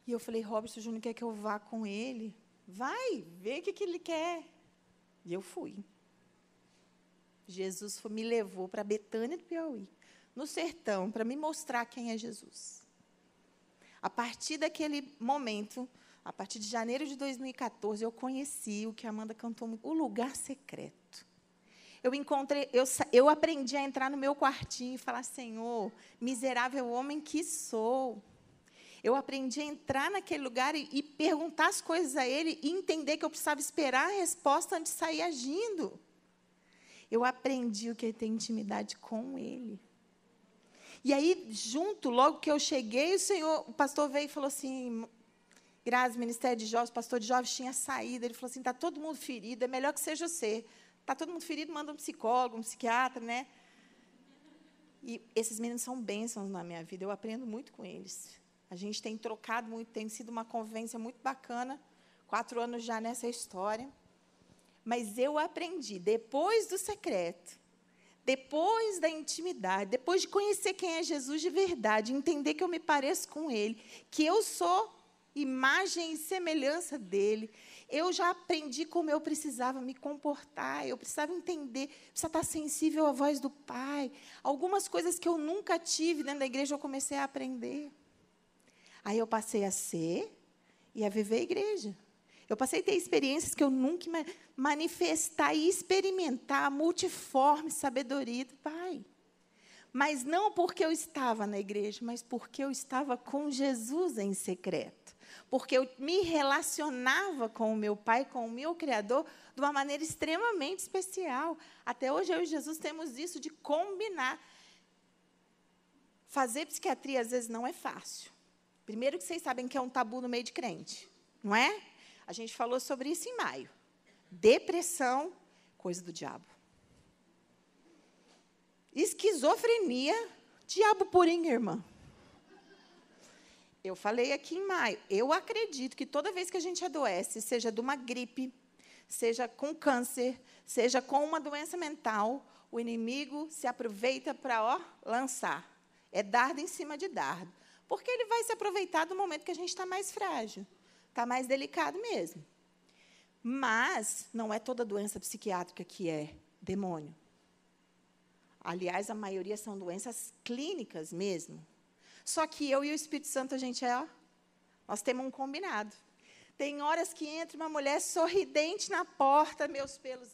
E eu falei, Robertson Júnior quer que eu vá com ele? Vai, vê o que ele quer. E eu fui. Jesus me levou para Betânia do Piauí, no sertão, para me mostrar quem é Jesus. A partir daquele momento, a partir de janeiro de 2014, eu conheci o que a Amanda cantou, o lugar secreto. Eu aprendi a entrar no meu quartinho e falar, Senhor, miserável homem que sou. Eu aprendi a entrar naquele lugar e perguntar as coisas a Ele e entender que eu precisava esperar a resposta antes de sair agindo. Eu aprendi o que é ter intimidade com Ele. E aí, logo que eu cheguei, o pastor veio e falou assim, Grazi, Ministério de Jovens, o pastor de Jovens tinha saído, ele falou assim, está todo mundo ferido, é melhor que seja você. Está todo mundo ferido, manda um psicólogo, um psiquiatra, né? E esses meninos são bênçãos na minha vida, eu aprendo muito com eles. A gente tem trocado muito, tem sido uma convivência muito bacana, 4 anos já nessa história. Mas eu aprendi, depois do secreto, depois da intimidade, depois de conhecer quem é Jesus de verdade, entender que eu me pareço com Ele, que eu sou imagem e semelhança dEle, eu já aprendi como eu precisava me comportar, eu precisava entender, precisava estar sensível à voz do Pai. Algumas coisas que eu nunca tive dentro da igreja, eu comecei a aprender. Aí eu passei a ser e a viver a igreja. Eu passei a ter experiências que eu nunca manifestar e experimentar a multiforme sabedoria do Pai. Mas não porque eu estava na igreja, mas porque eu estava com Jesus em secreto. Porque eu me relacionava com o meu Pai, com o meu Criador, de uma maneira extremamente especial. Até hoje, eu e Jesus temos isso de combinar. Fazer psiquiatria, às vezes, não é fácil. Primeiro que vocês sabem que é um tabu no meio de crente, não é? A gente falou sobre isso em maio. Depressão, coisa do diabo. Esquizofrenia, diabo purinho, irmã. Eu falei aqui em maio, eu acredito que toda vez que a gente adoece, seja de uma gripe, seja com câncer, seja com uma doença mental, o inimigo se aproveita para lançar. É dardo em cima de dardo. Porque ele vai se aproveitar do momento que a gente está mais frágil. Está mais delicado mesmo. Mas não é toda doença psiquiátrica que é demônio. Aliás, a maioria são doenças clínicas mesmo. Só que eu e o Espírito Santo, a gente nós temos um combinado. Tem horas que entra uma mulher sorridente na porta, meus pelos,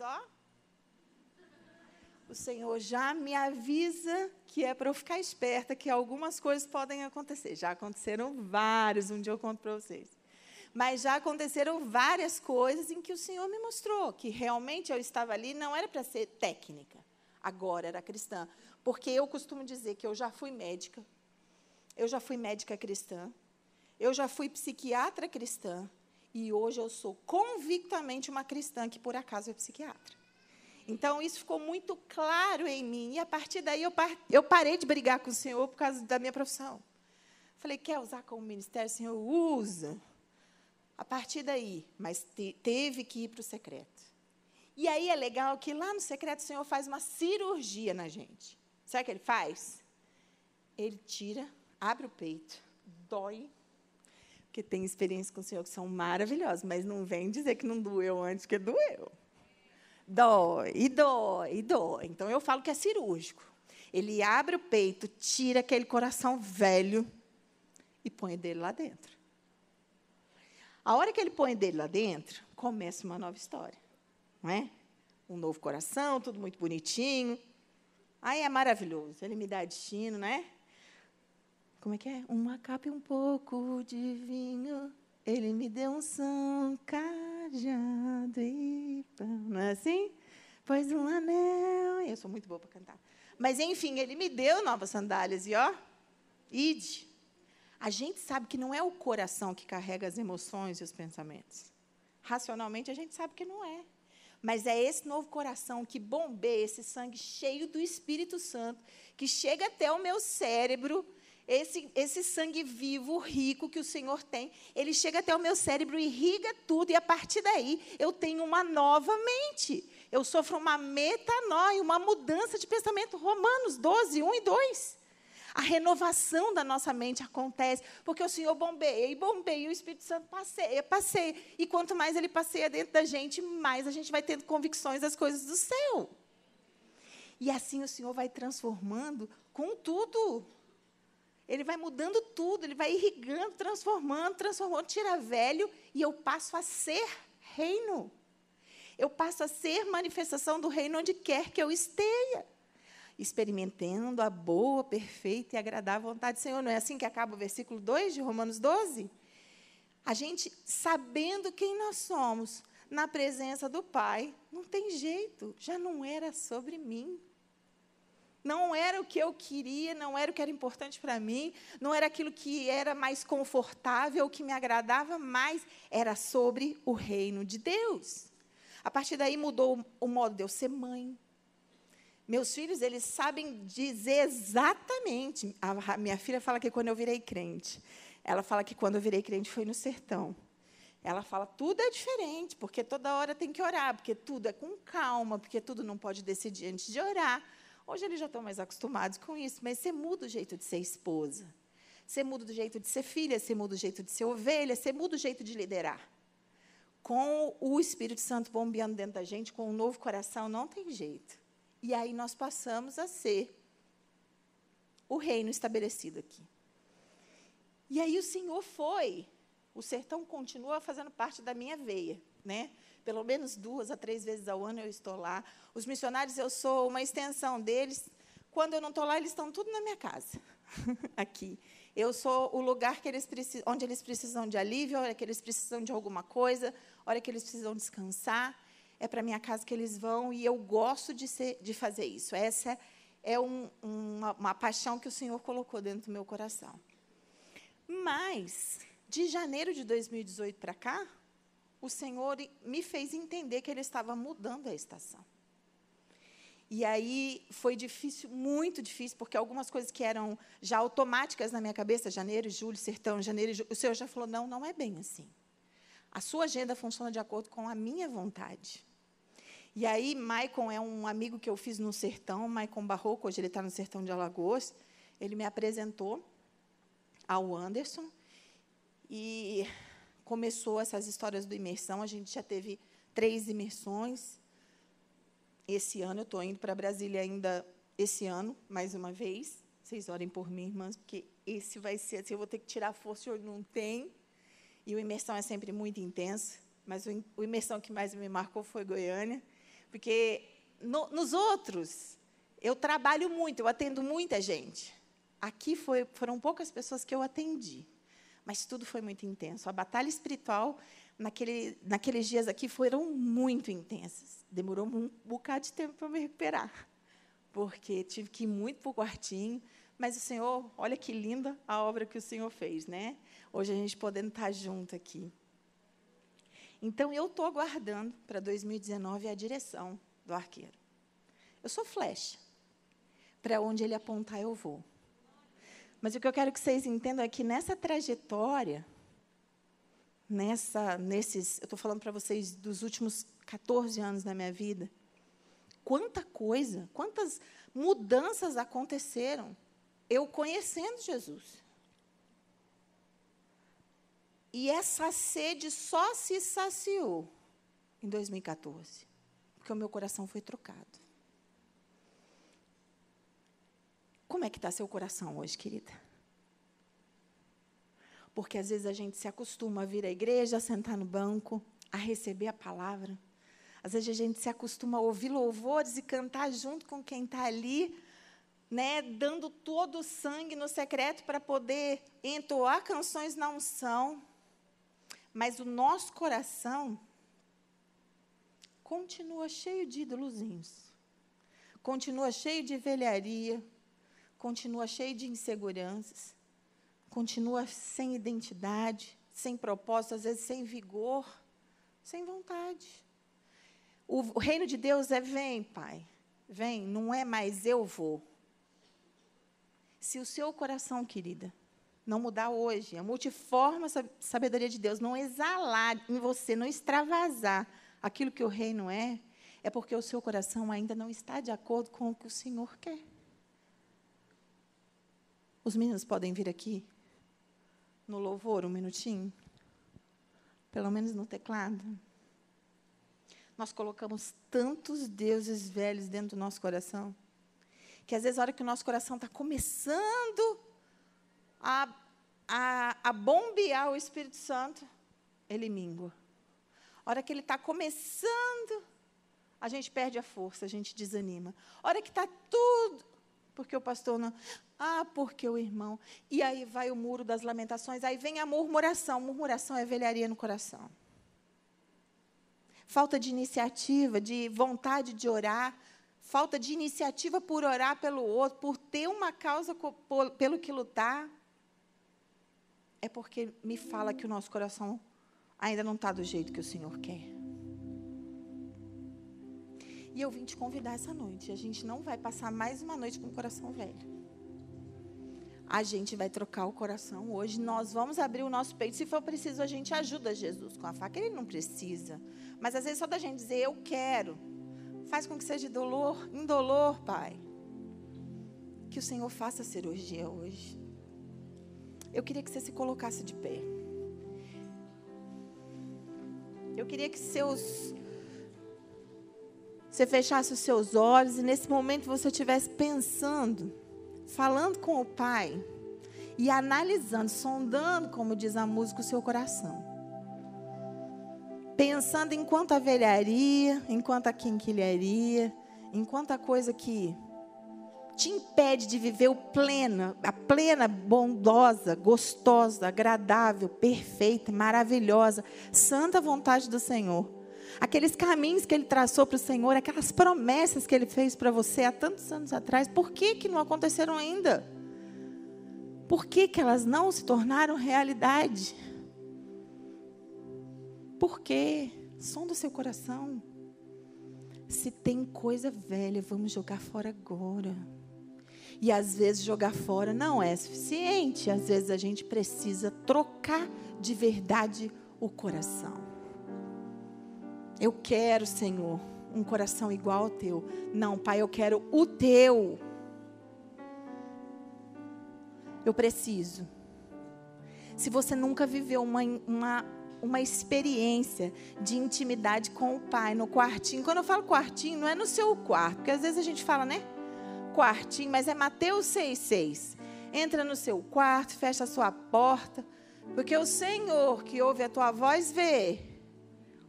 o Senhor já me avisa que é para eu ficar esperta, que algumas coisas podem acontecer. Já aconteceram vários, um dia eu conto para vocês. Mas já aconteceram várias coisas em que o Senhor me mostrou que realmente eu estava ali, não era para ser técnica, agora era cristã. Porque eu costumo dizer que eu já fui médica cristã, eu já fui psiquiatra cristã, e hoje eu sou convictamente uma cristã que, por acaso, é psiquiatra. Então, isso ficou muito claro em mim, e, a partir daí, eu parei de brigar com o Senhor por causa da minha profissão. Falei, quer usar como ministério? Senhor, usa. A partir daí, mas teve que ir para o secreto. E aí é legal que lá no secreto o Senhor faz uma cirurgia na gente. Sabe o que Ele faz? Ele tira, abre o peito, dói, porque tem experiências com o Senhor que são maravilhosas, mas não vem dizer que não doeu antes, que doeu. Dói, e dói, e dói. Então, eu falo que é cirúrgico. Ele abre o peito, tira aquele coração velho e põe dele lá dentro. A hora que ele põe dele lá dentro, começa uma nova história. Não é? Um novo coração, tudo muito bonitinho. Aí é maravilhoso. Ele me dá destino, né? Como é que é? Uma capa e um pouco de vinho. Ele me deu um são, cajado e pão. Não é assim? Pois um anel. Eu sou muito boa para cantar. Mas, enfim, ele me deu novas sandálias. E, ide. A gente sabe que não é o coração que carrega as emoções e os pensamentos. Racionalmente, a gente sabe que não é. Mas é esse novo coração que bombeia esse sangue cheio do Espírito Santo, que chega até o meu cérebro, esse sangue vivo, rico que o Senhor tem, ele chega até o meu cérebro, irriga tudo, e a partir daí eu tenho uma nova mente. Eu sofro uma metanoia, uma mudança de pensamento. Romanos 12, 1 e 2. A renovação da nossa mente acontece, porque o Senhor bombeia, e o Espírito Santo passeia. E quanto mais Ele passeia dentro da gente, mais a gente vai tendo convicções das coisas do céu. E assim o Senhor vai transformando com tudo. Ele vai mudando tudo, Ele vai irrigando, transformando, tira velho, e eu passo a ser reino. Eu passo a ser manifestação do reino onde quer que eu esteja. Experimentando a boa, perfeita e agradável vontade do Senhor. Não é assim que acaba o versículo 2 de Romanos 12? A gente, sabendo quem nós somos, na presença do Pai, não tem jeito, já não era sobre mim. Não era o que eu queria, não era o que era importante para mim, não era aquilo que era mais confortável, o que me agradava mais, era sobre o reino de Deus. A partir daí, mudou o modo de eu ser mãe. Meus filhos, eles sabem dizer exatamente. A minha filha fala que quando eu virei crente. Ela fala que quando eu virei crente foi no sertão. Ela fala, tudo é diferente, porque toda hora tem que orar, porque tudo é com calma, porque tudo não pode decidir antes de orar. Hoje eles já estão mais acostumados com isso, mas você muda o jeito de ser esposa. Você muda o jeito de ser filha, você muda o jeito de ser ovelha, você muda o jeito de liderar. Com o Espírito Santo bombeando dentro da gente, com um novo coração, não tem jeito. E aí nós passamos a ser o reino estabelecido aqui. E aí o Senhor foi. O sertão continua fazendo parte da minha veia, né? Pelo menos 2 a 3 vezes ao ano eu estou lá. Os missionários, eu sou uma extensão deles. Quando eu não estou lá, eles estão tudo na minha casa, aqui. Eu sou o lugar que onde eles precisam de alívio, a hora que eles precisam de alguma coisa, a hora que eles precisam descansar. É para a minha casa que eles vão, e eu gosto de fazer isso. Essa é uma paixão que o Senhor colocou dentro do meu coração. Mas, de janeiro de 2018 para cá, o Senhor me fez entender que Ele estava mudando a estação. E aí foi difícil, muito difícil, porque algumas coisas que eram já automáticas na minha cabeça, janeiro, julho, sertão, janeiro e julho, o Senhor já falou, não, não é bem assim. A sua agenda funciona de acordo com a minha vontade. E aí, Maicon é um amigo que eu fiz no sertão, Maicon Barroco, hoje ele está no sertão de Alagoas, ele me apresentou ao Anderson, e começou essas histórias do imersão. A gente já teve 3 imersões. Esse ano, eu estou indo para Brasília ainda, esse ano, mais uma vez. Vocês orem por mim, irmãs, porque esse vai ser assim, eu vou ter que tirar força, o senhor não tem. E o imersão é sempre muito intenso, mas o imersão que mais me marcou foi Goiânia, porque nos outros, eu trabalho muito, eu atendo muita gente. Aqui foram poucas pessoas que eu atendi, mas tudo foi muito intenso. A batalha espiritual, naqueles dias aqui, foram muito intensas. Demorou um bocado de tempo para me recuperar, porque tive que ir muito para o quartinho, mas o Senhor, olha que linda a obra que o Senhor fez, né? Hoje a gente podendo estar junto aqui. Então, eu estou aguardando para 2019 a direção do arqueiro. Eu sou flecha. Para onde ele apontar, eu vou. Mas o que eu quero que vocês entendam é que nessa trajetória, eu estou falando para vocês dos últimos 14 anos da minha vida, quantas mudanças aconteceram eu conhecendo Jesus. E essa sede só se saciou em 2014, porque o meu coração foi trocado. Como é que está seu coração hoje, querida? Porque, às vezes, a gente se acostuma a vir à igreja, a sentar no banco, a receber a palavra. Às vezes, a gente se acostuma a ouvir louvores e cantar junto com quem está ali, né, dando todo o sangue no secreto para poder entoar canções na unção. Mas o nosso coração continua cheio de ídolozinhos, continua cheio de velharia, continua cheio de inseguranças, continua sem identidade, sem propósito, às vezes sem vigor, sem vontade. O reino de Deus é vem, Pai, vem, não é mais eu vou. Se o seu coração, querida, não mudar hoje, a multiforme sabedoria de Deus não exalar em você, não extravasar aquilo que o reino é porque o seu coração ainda não está de acordo com o que o Senhor quer. Os meninos podem vir aqui no louvor, um minutinho? Pelo menos no teclado. Nós colocamos tantos deuses velhos dentro do nosso coração, que às vezes a hora que o nosso coração está começando a bombear o Espírito Santo, ele mingua. A hora que ele está começando, a gente perde a força, a gente desanima. A hora que está tudo, porque o pastor não... porque o irmão... E aí vai o muro das lamentações, aí vem a murmuração. Murmuração é velharia no coração. Falta de iniciativa, de vontade de orar, falta de iniciativa por orar pelo outro, por ter uma causa pelo que lutar. É porque me fala que o nosso coração ainda não está do jeito que o Senhor quer. E eu vim te convidar essa noite. A gente não vai passar mais uma noite com o coração velho. A gente vai trocar o coração hoje. Nós vamos abrir o nosso peito. Se for preciso, a gente ajuda Jesus com a faca. Ele não precisa. Mas às vezes só da gente dizer, eu quero. Faz com que seja indolor, Pai. Que o Senhor faça a cirurgia hoje. Eu queria que você se colocasse de pé. Eu queria que você fechasse os seus olhos e nesse momento você estivesse pensando, falando com o Pai e analisando, sondando, como diz a música, o seu coração. Pensando em quanta velharia, em quanta quinquilharia, em quanta coisa que te impede de viver a plena, bondosa, gostosa, agradável, perfeita, maravilhosa, santa vontade do Senhor. Aqueles caminhos que Ele traçou para o Senhor, aquelas promessas que Ele fez para você há tantos anos atrás, por que não aconteceram ainda? Por que elas não se tornaram realidade? Por quê? Som do seu coração. Se tem coisa velha, vamos jogar fora agora. E às vezes jogar fora não é suficiente. Às vezes a gente precisa trocar de verdade o coração. Eu quero, Senhor, um coração igual ao teu. Não, Pai, eu quero o teu. Eu preciso. Se você nunca viveu uma experiência de intimidade com o Pai no quartinho. Quando eu falo quartinho, não é no seu quarto. Porque às vezes a gente fala, né? Quartinho, mas é Mateus 6,6. Entra no seu quarto, fecha a sua porta. Porque o Senhor que ouve a tua voz vê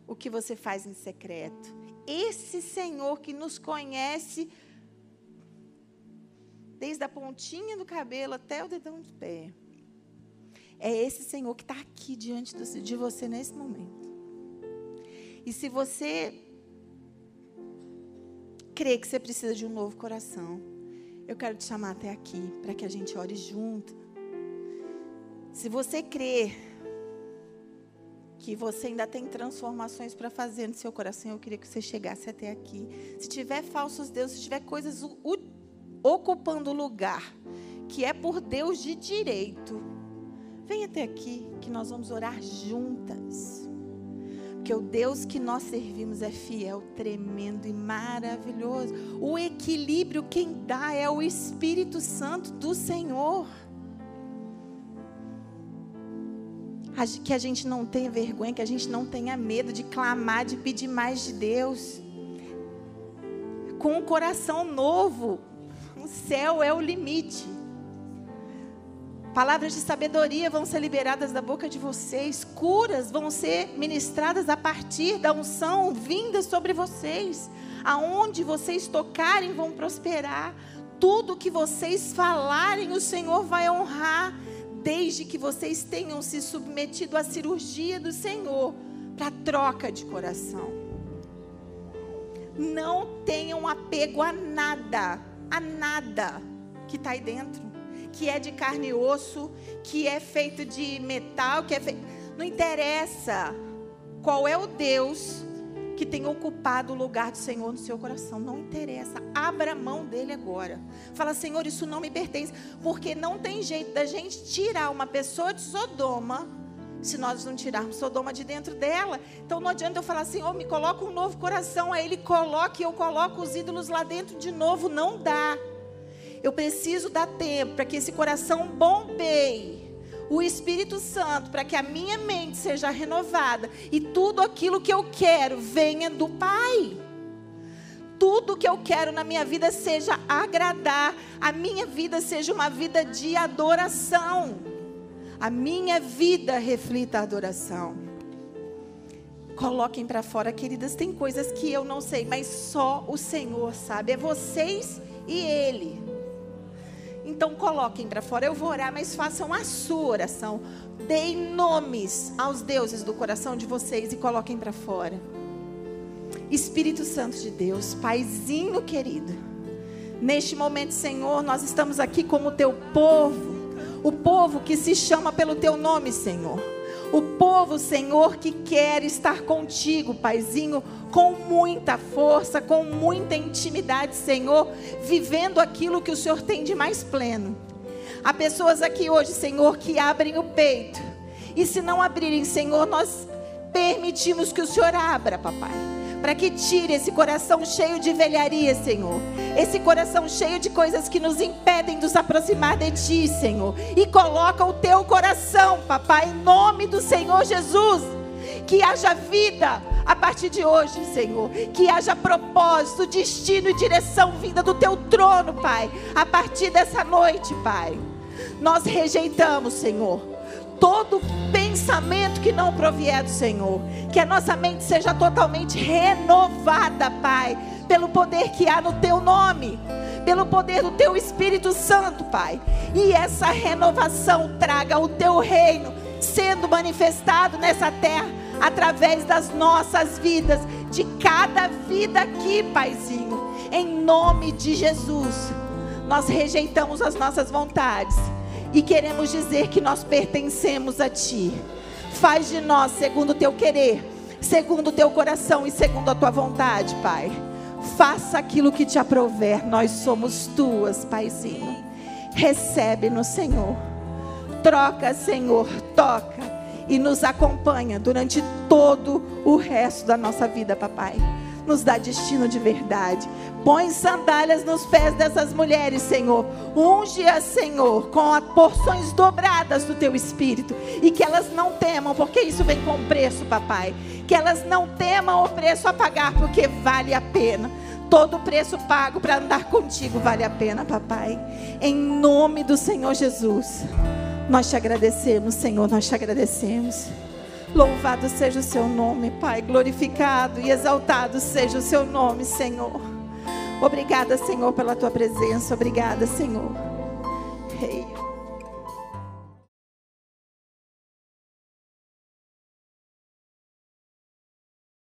o que você faz em secreto. Esse Senhor que nos conhece desde a pontinha do cabelo até o dedão do pé. É esse Senhor que está aqui diante de você nesse momento. E se você crê que você precisa de um novo coração, eu quero te chamar até aqui para que a gente ore junto. Se você crê que você ainda tem transformações para fazer no seu coração, eu queria que você chegasse até aqui. Se tiver falsos deuses, se tiver coisas ocupando o lugar que é por Deus de direito, vem até aqui que nós vamos orar juntas. Porque o Deus que nós servimos é fiel, tremendo e maravilhoso. O equilíbrio quem dá é o Espírito Santo do Senhor. Que a gente não tenha vergonha, que a gente não tenha medo de clamar, de pedir mais de Deus. Com um coração novo, o céu é o limite. Palavras de sabedoria vão ser liberadas da boca de vocês. Curas vão ser ministradas a partir da unção vinda sobre vocês. Aonde vocês tocarem vão prosperar. Tudo que vocês falarem, o Senhor vai honrar. Desde que vocês tenham se submetido à cirurgia do Senhor para troca de coração. Não tenham apego a nada que está aí dentro, que é de carne e osso, que é feito de metal, não interessa qual é o Deus que tem ocupado o lugar do Senhor no seu coração, não interessa, abra a mão dele agora, fala, Senhor, isso não me pertence, porque não tem jeito da gente tirar uma pessoa de Sodoma, se nós não tirarmos Sodoma de dentro dela. Então não adianta eu falar, Senhor, me coloca um novo coração, aí ele coloca e eu coloco os ídolos lá dentro de novo, não dá. Eu preciso dar tempo para que esse coração bombeie o Espírito Santo, para que a minha mente seja renovada e tudo aquilo que eu quero venha do Pai. Tudo que eu quero na minha vida seja agradar, a minha vida seja uma vida de adoração. A minha vida reflita a adoração. Coloquem para fora, queridas, tem coisas que eu não sei, mas só o Senhor sabe, é vocês e Ele. Então coloquem para fora, eu vou orar, mas façam a sua oração. Deem nomes aos deuses do coração de vocês e coloquem para fora. Espírito Santo de Deus, Paizinho querido, neste momento, Senhor, nós estamos aqui como o teu povo, o povo que se chama pelo teu nome, Senhor. O povo, Senhor, que quer estar contigo, Paizinho, com muita força, com muita intimidade, Senhor, vivendo aquilo que o Senhor tem de mais pleno. Há pessoas aqui hoje, Senhor, que abrem o peito. E se não abrirem, Senhor, nós permitimos que o Senhor abra, papai, para que tire esse coração cheio de velharia, Senhor. Esse coração cheio de coisas que nos impedem de nos aproximar de Ti, Senhor. E coloca o Teu coração, papai, em nome do Senhor Jesus. Que haja vida a partir de hoje, Senhor. Que haja propósito, destino e direção vinda do Teu trono, Pai. A partir dessa noite, Pai. Nós rejeitamos, Senhor, todo pensamento que não provier do Senhor. Que a nossa mente seja totalmente renovada, Pai, pelo poder que há no Teu nome, pelo poder do Teu Espírito Santo, Pai. E essa renovação traga o Teu reino sendo manifestado nessa terra, através das nossas vidas, de cada vida aqui, Paizinho. Em nome de Jesus, nós rejeitamos as nossas vontades e queremos dizer que nós pertencemos a Ti. Faz de nós segundo o Teu querer, segundo o Teu coração e segundo a Tua vontade, Pai. Faça aquilo que Te aprouver. Nós somos Tuas, Paizinho. Recebe-nos, Senhor. Troca, Senhor, toca e nos acompanha durante todo o resto da nossa vida, papai. Nos dá destino de verdade. Põe sandálias nos pés dessas mulheres, Senhor. Unge-as, Senhor, com as porções dobradas do Teu Espírito. E que elas não temam, porque isso vem com preço, papai. Que elas não temam o preço a pagar, porque vale a pena. Todo o preço pago para andar contigo vale a pena, papai. Em nome do Senhor Jesus, nós Te agradecemos, Senhor, nós Te agradecemos. Louvado seja o Seu nome, Pai. Glorificado e exaltado seja o Seu nome, Senhor. Obrigada, Senhor, pela Tua presença. Obrigada, Senhor. Rei.